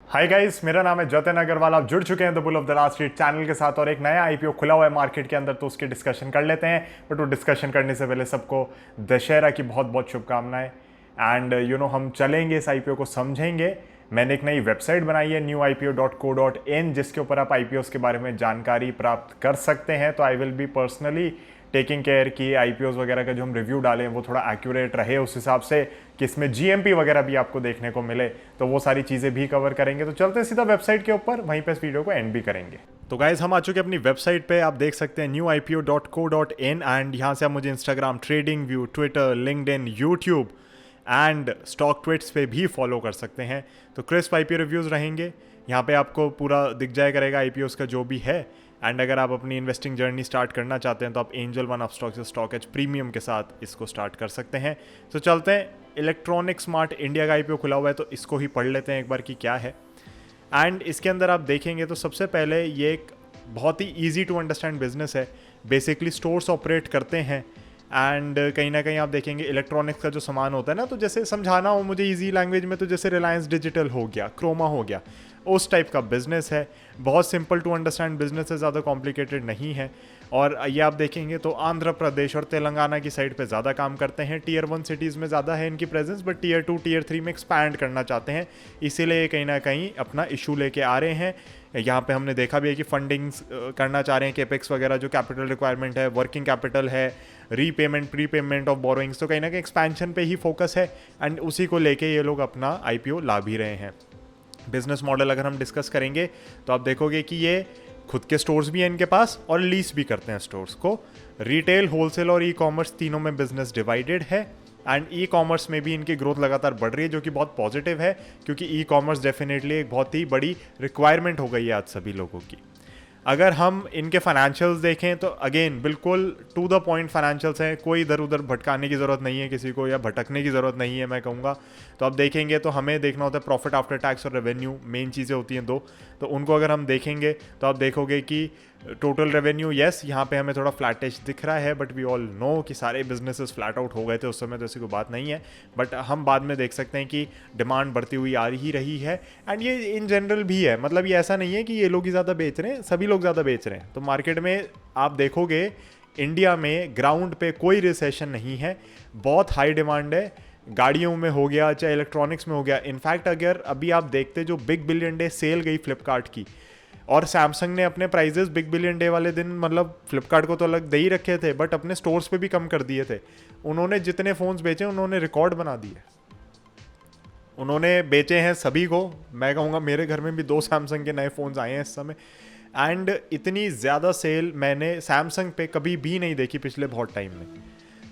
Hi guys, मेरा नाम है जतिन अग्रवाल। आप जुड़ चुके हैं the bull of the last street channel के साथ और एक नया आईपीओ खुला हुआ है मार्केट के अंदर, तो उसकी डिस्कशन कर लेते हैं। बट वो डिस्कशन करने से पहले सबको दशहरा की बहुत बहुत शुभकामनाएं। एंड हम चलेंगे इस आईपीओ को समझेंगे। मैंने एक नई वेबसाइट बनाई है newipo.co.in, जिसके ऊपर आप आईपीओस के बारे में जानकारी प्राप्त कर सकते हैं। तो I will be personally taking care की आईपीओस वगैरह का जो हम रिव्यू डालें वो थोड़ा एक्यूरेट रहे, उस हिसाब से कि इसमें जीएमपी वगैरह भी आपको देखने को मिले, तो वो सारी चीज़ें भी कवर करेंगे। तो चलते हैं सीधा वेबसाइट के ऊपर, वहीं पे इस वीडियो को एंड भी करेंगे। तो गाइज हम आ चुके हैं अपनी वेबसाइट पे, आप देख सकते हैं newipo.co.in। एंड यहाँ से आप मुझे Instagram, trading view, Twitter, LinkedIn, YouTube and stock tweets पे भी फॉलो कर सकते हैं। तो क्रिस्प आईपीओ रिव्यूज़ रहेंगे यहाँ पे, आपको पूरा दिख जाया करेगा आईपीओस का जो भी है। एंड अगर आप अपनी इन्वेस्टिंग जर्नी स्टार्ट करना चाहते हैं तो आप एंजल वन अपस्टॉक से स्टॉक एज प्रीमियम के साथ इसको स्टार्ट कर सकते हैं। तो चलते हैं, इलेक्ट्रॉनिक स्मार्ट इंडिया का आईपीओ खुला हुआ है, तो इसको ही पढ़ लेते हैं एक बार कि क्या है। एंड इसके अंदर आप देखेंगे तो सबसे पहले ये एक बहुत ही ईजी टू अंडरस्टैंड बिजनेस है। बेसिकली स्टोर्स ऑपरेट करते हैं एंड कहीं ना कहीं आप देखेंगे इलेक्ट्रॉनिक्स का जो सामान होता है ना, तो जैसे समझाना हो मुझे इजी लैंग्वेज में, तो जैसे रिलायंस डिजिटल हो गया, क्रोमा हो गया, उस टाइप का बिजनेस है। बहुत सिंपल टू अंडरस्टैंड बिजनेस है, ज़्यादा कॉम्प्लिकेटेड नहीं है। और ये आप देखेंगे तो आंध्र प्रदेश और तेलंगाना की साइड पे ज़्यादा काम करते हैं। टीयर 1 सिटीज़ में ज़्यादा है इनकी प्रेजेंस, बट टीयर 2 टीयर 3 में एक्सपैंड करना चाहते हैं, इसीलिए कहीं ना कहीं अपना इशू लेके आ रहे हैं। यहाँ पे हमने देखा भी है कि फंडिंग्स करना चाह रहे हैं, केपेक्स वगैरह जो कैपिटल रिक्वायरमेंट है, वर्किंग कैपिटल है, रीपेमेंट, प्रीपेमेंट ऑफ बोरोइंग्स, तो कहीं ना कहीं एक्सपेंशन पे ही फोकस है एंड उसी को लेके ये लोग अपना आईपीओ ला भी रहे हैं। बिजनेस मॉडल अगर हम डिस्कस करेंगे तो आप देखोगे कि ये खुद के स्टोर्स भी हैं इनके पास और लीज भी करते हैं स्टोर्स को। रिटेल, होलसेल और ई कॉमर्स तीनों में बिजनेस डिवाइडेड है। एंड ई कॉमर्स में भी इनकी ग्रोथ लगातार बढ़ रही है, जो कि बहुत पॉजिटिव है, क्योंकि ई कॉमर्स डेफिनेटली एक बहुत ही बड़ी रिक्वायरमेंट हो गई है आज सभी लोगों की। अगर हम इनके फाइनेंशियल्स देखें तो अगेन बिल्कुल टू द पॉइंट फाइनेंशियल्स हैं, कोई इधर उधर भटकाने की ज़रूरत नहीं है किसी को, या भटकने की ज़रूरत नहीं है मैं कहूँगा। तो आप देखेंगे तो हमें देखना होता है प्रॉफिट आफ्टर टैक्स और रेवेन्यू, मेन चीज़ें होती हैं दो। तो उनको अगर हम देखेंगे तो आप देखोगे कि टोटल रेवेन्यू, यस यहाँ पे हमें थोड़ा फ्लैटिश दिख रहा है, बट वी ऑल नो कि सारे बिजनेसेस फ्लैट आउट हो गए थे उस समय, तो ऐसी कोई बात नहीं है। बट हम बाद में देख सकते हैं कि डिमांड बढ़ती हुई आ ही रही है। एंड ये इन जनरल भी है, मतलब ये ऐसा नहीं है कि ये लोग ही ज़्यादा बेच रहे हैं, सभी लोग ज़्यादा बेच रहे हैं। तो मार्केट में आप देखोगे इंडिया में ग्राउंड पे कोई रिसेशन नहीं है, बहुत हाई डिमांड है। गाड़ियों में हो गया, चाहे इलेक्ट्रॉनिक्स में हो गया। इनफैक्ट अगर अभी आप देखते जो बिग बिलियन डे सेल गई फ्लिपकार्ट की, और सैमसंग ने अपने प्राइजेस बिग बिलियन डे वाले दिन, मतलब फ्लिपकार्ट को तो अलग दे ही रखे थे, बट अपने स्टोर्स पे भी कम कर दिए थे। उन्होंने जितने फ़ोन्स बेचे उन्होंने रिकॉर्ड बना दिए, उन्होंने बेचे हैं सभी को। मैं कहूँगा मेरे घर में भी 2 सैमसंग के नए फ़ोन्स आए हैं इस समय। एंड इतनी ज़्यादा सेल मैंने सैमसंग पे कभी भी नहीं देखी पिछले बहुत टाइम में।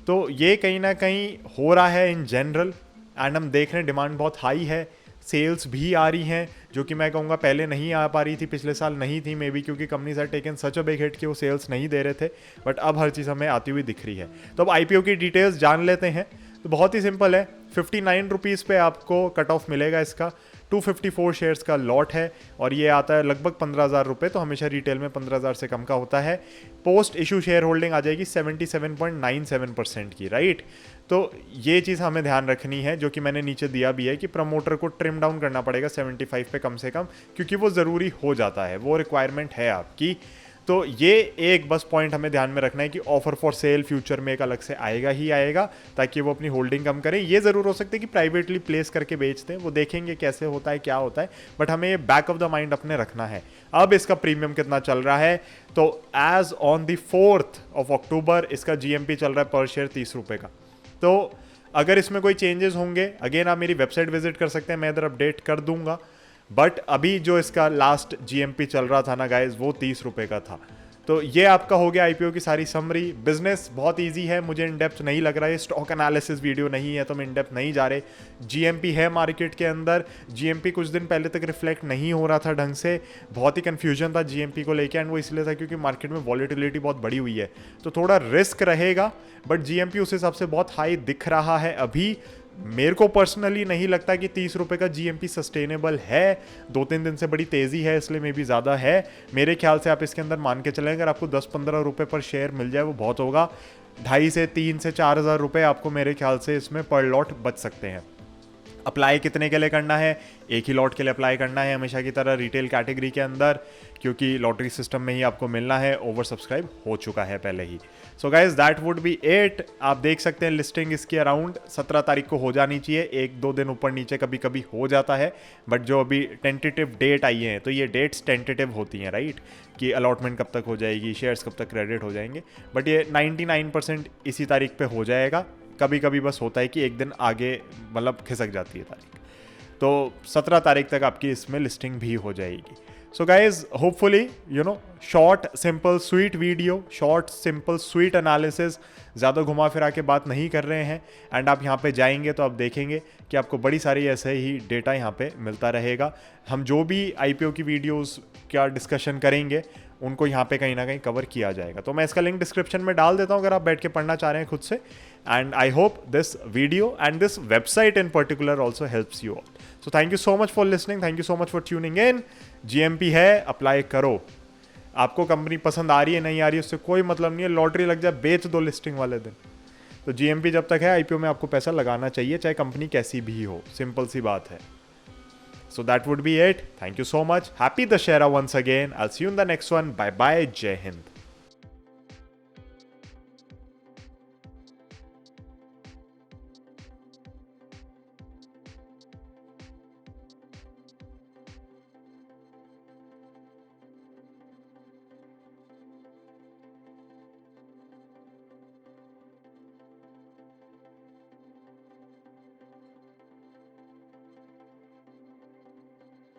तो ये कहीं ना कहीं हो रहा है इन जनरल। एंड हम देख रहे हैं डिमांड बहुत हाई है, सेल्स भी आ रही हैं, जो कि मैं कहूँगा पहले नहीं आ पा रही थी, पिछले साल नहीं थी मे बी, क्योंकि companies are taken such a big hit कि वो सेल्स नहीं दे रहे थे। बट अब हर चीज़ हमें आती हुई दिख रही है। तो अब आईपीओ की डिटेल्स जान लेते हैं। तो बहुत ही सिंपल है, 59 रुपीज़ पे आपको कट ऑफ मिलेगा इसका। 254 शेयर्स का लॉट है और ये आता है लगभग 15,000 रुपये, तो हमेशा रिटेल में 15,000 से कम का होता है। पोस्ट इशू शेयर होल्डिंग आ जाएगी 77.97% की, राइट। तो ये चीज़ हमें ध्यान रखनी है, जो कि मैंने नीचे दिया भी है कि प्रमोटर को ट्रिम डाउन करना पड़ेगा 75 पे कम से कम, क्योंकि वो ज़रूरी हो जाता है, वो रिक्वायरमेंट है आपकी। तो ये एक बस पॉइंट हमें ध्यान में रखना है कि ऑफर फॉर सेल फ्यूचर में एक अलग से आएगा ही आएगा, ताकि वो अपनी होल्डिंग कम करें। ये ज़रूर हो सकता है कि प्राइवेटली प्लेस करके बेचते हैं, वो देखेंगे कैसे होता है, क्या होता है, बट हमें ये बैक ऑफ द माइंड अपने रखना है। अब इसका प्रीमियम कितना चल रहा है, तो as on the 4th of October इसका जीएमपी चल रहा है पर शेयर 30 रुपये का। तो अगर इसमें कोई चेंजेस होंगे, अगेन आप मेरी वेबसाइट विजिट कर सकते हैं, मैं इधर अपडेट कर दूंगा। बट अभी जो इसका लास्ट जीएमपी चल रहा था ना गाइज, वो 30 रुपये का था। तो ये आपका हो गया आईपीओ की सारी समरी। बिजनेस बहुत इजी है, मुझे इन डेप्थ नहीं लग रहा है, स्टॉक एनालिसिस वीडियो नहीं है तो हम इन डेप्थ नहीं जा रहे। जीएमपी है मार्केट के अंदर, जीएमपी कुछ दिन पहले तक रिफ्लेक्ट नहीं हो रहा था ढंग से, बहुत ही कन्फ्यूजन था जीएमपी को लेकर। एंड वो इसलिए था क्योंकि मार्केट में वॉलेटिलिटी बहुत बड़ी हुई है, तो थोड़ा रिस्क रहेगा। बट जीएमपी उस हिसाब से बहुत हाई दिख रहा है अभी। मेरे को पर्सनली नहीं लगता कि 30 रुपये का जीएमपी सस्टेनेबल है, 2-3 दिन से बड़ी तेज़ी है इसलिए मे भी ज़्यादा है। मेरे ख्याल से आप इसके अंदर मान के चलें, अगर आपको 10-15 रुपये पर शेयर मिल जाए वो बहुत होगा। 2.5 से 3 से 4 हज़ार रुपये आपको मेरे ख्याल से इसमें पर लॉट बच सकते हैं। अप्लाई कितने के लिए करना है, एक ही लॉट के लिए अप्लाई करना है हमेशा की तरह रिटेल कैटेगरी के अंदर, क्योंकि लॉटरी सिस्टम में ही आपको मिलना है, ओवर सब्सक्राइब हो चुका है पहले ही। So guys that would be it. आप देख सकते हैं लिस्टिंग इसकी अराउंड 17 तारीख को हो जानी चाहिए, एक दो दिन ऊपर नीचे कभी कभी हो जाता है, बट जो अभी टेंटेटिव डेट आई है, तो ये डेट्स टेंटेटिव होती हैं राइट, कि अलॉटमेंट कब तक हो जाएगी, शेयर्स कब तक क्रेडिट हो जाएंगे, बट ये 99% इसी तारीख पे हो जाएगा। कभी कभी बस होता है कि एक दिन आगे मतलब खिसक जाती है तारीख, तो 17 तारीख तक आपकी इसमें लिस्टिंग भी हो जाएगी। So guys hopefully you know short simple sweet video, short simple sweet analysis, ज़्यादा घुमा फिरा के बात नहीं कर रहे हैं। एंड आप यहाँ पे जाएंगे तो आप देखेंगे कि आपको बड़ी सारी ऐसे ही डेटा यहाँ पे मिलता रहेगा। हम जो भी IPO की वीडियोस का डिस्कशन करेंगे उनको यहाँ पे कहीं ना कहीं कवर किया जाएगा, तो मैं इसका लिंक डिस्क्रिप्शन में डाल देता हूँ अगर आप बैठ के पढ़ना चाह रहे हैं खुद से। And I hope this video and this website in particular also helps you all. So thank you so much for listening, thank you so much for tuning in. GMP है, अप्लाई करो। आपको कंपनी पसंद आ रही है नहीं आ रही है उससे कोई मतलब नहीं है, लॉटरी लग जाए बेच दो लिस्टिंग वाले दिन। तो GMP जब तक है IPO में आपको पैसा लगाना चाहिए, चाहे कंपनी कैसी भी हो, सिंपल सी बात है। So that would be it. Thank you so much. Happy Dussehra once again. I'll see you in the next one. Bye bye. Jai Hind.